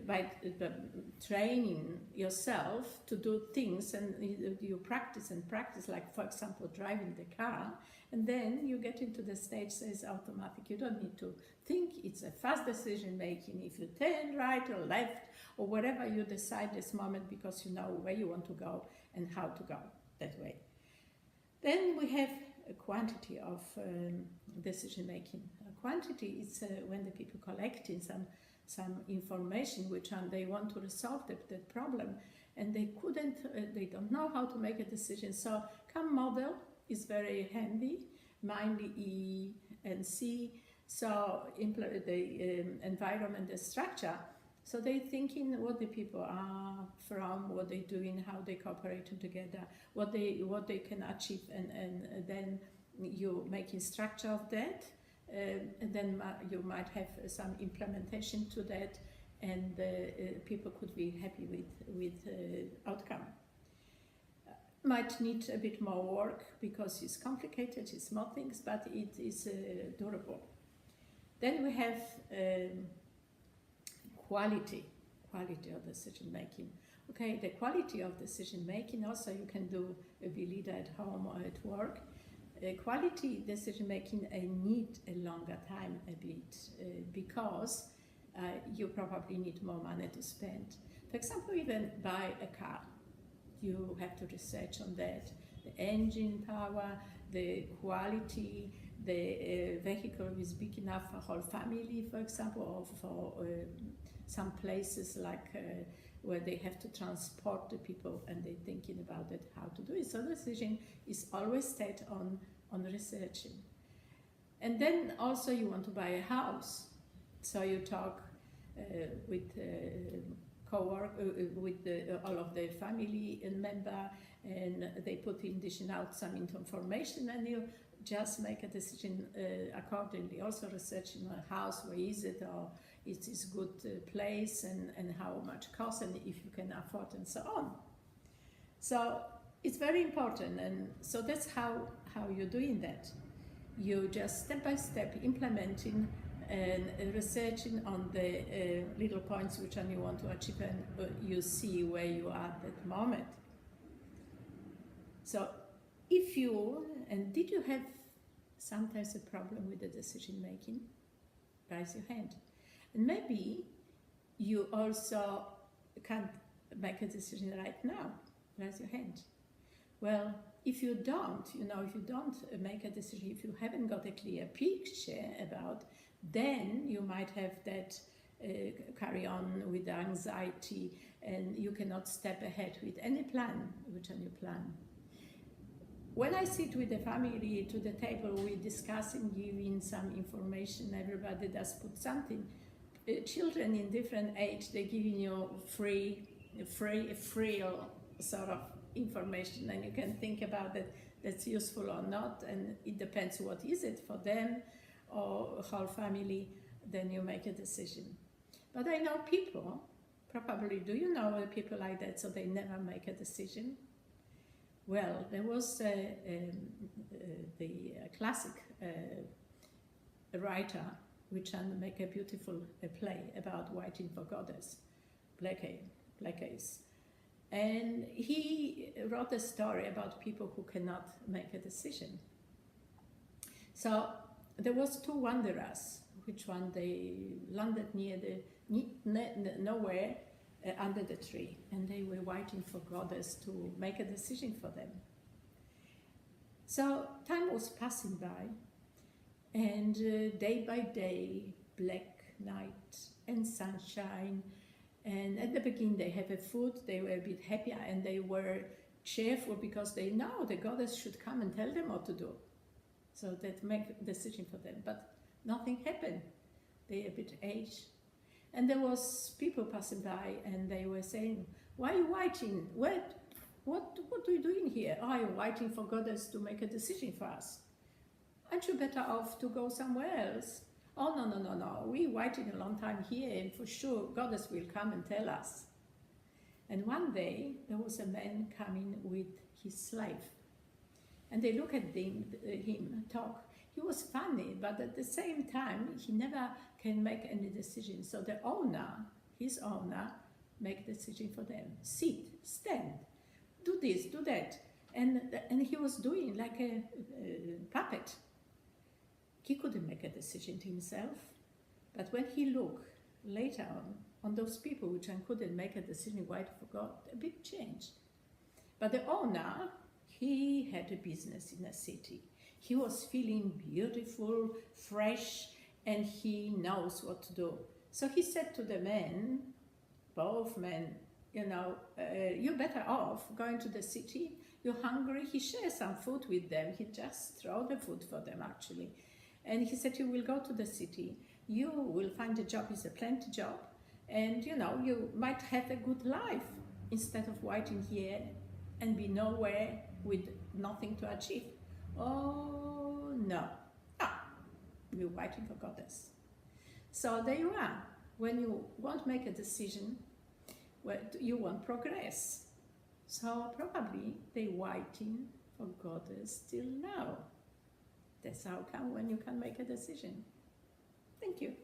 by training yourself to do things, and you practice and practice, like for example driving the car, and then you get into the stage that is automatic. You don't need to think. It's a fast decision making. If you turn right or left or whatever you decide this moment, because you know where you want to go and how to go that way. Then we have a quantity of decision making. Quantity is when the people collecting some information which they want to resolve the problem, and they they don't know how to make a decision. So CAM model is very handy, mind, E and C. So the environment, the structure. So they're thinking what the people are from, what they're doing, how they cooperate together, what they can achieve, and then you making structure of that. And then you might have some implementation to that, and people could be happy with outcome. Might need a bit more work because it's complicated, it's more things, but it is durable. Then we have quality of decision making. Okay, the quality of decision making also you can do be leader at home or at work. Quality decision making need a longer time a bit because you probably need more money to spend. For example, even buy a car, you have to research on that, the engine power, the quality, the vehicle is big enough for a whole family, for example, or for some places like where they have to transport the people and they're thinking about it, how to do it. So the decision is always set on researching. And then also you want to buy a house. So you talk with all of the family and member, and they put in dishing out some information, and you just make a decision accordingly. Also researching a house, where is it, or it is good place, and how much cost, and if you can afford, and so on. So it's very important, and so that's how you're doing that. You just step by step implementing and researching on the little points which you want to achieve, and you see where you are at that moment. So if you, and did you have sometimes a problem with the decision making? Raise your hand. And maybe you also can't make a decision right now. Raise your hand. Well, if you don't make a decision, if you haven't got a clear picture about, then you might have that carry on with anxiety, and you cannot step ahead with any plan, which on your plan. When I sit with the family to the table, we're discussing, giving some information, everybody does put something. Children in different age, they're giving you free sort of information, and you can think about it, that's useful or not, and it depends what is it for them or whole family, then you make a decision. But I know people, probably do you know people like that, so they never make a decision? Well, there was the classic writer which make a beautiful play about waiting for goddess, Blackayes. And he wrote a story about people who cannot make a decision. So there was two wanderers, which one they landed near nowhere under the tree, and they were waiting for goddess to make a decision for them. So time was passing by, and day by day, black night and sunshine. And at the beginning they have a food, they were a bit happier, and they were cheerful because they know the goddess should come and tell them what to do. So that make a decision for them, but nothing happened. They a bit aged. And there was people passing by, and they were saying, why are you waiting? What are you doing here? Oh, I'm waiting for goddess to make a decision for us. Aren't you better off to go somewhere else? Oh, no, we're waiting a long time here, and for sure goddess will come and tell us. And one day there was a man coming with his slave, and they look at him talk. He was funny, but at the same time, he never can make any decision. So the owner, his owner, make decision for them. Sit, stand, do this, do that. And he was doing like a puppet. He couldn't make a decision to himself. But when he looked later on those people which couldn't make a decision, why forgot, a big change. But the owner, he had a business in a city. He was feeling beautiful, fresh, and he knows what to do. So he said to the men, both men, you're better off going to the city. You're hungry. He shared some food with them. He just threw the food for them, actually. And he said, you will go to the city. You will find a job. It's a plenty job. And, you might have a good life instead of waiting here and be nowhere with nothing to achieve. Oh, no. You're waiting for goddess. So there you are. When you won't make a decision, you won't progress. So probably they're waiting for goddess till now. That's how come when you can make a decision. Thank you.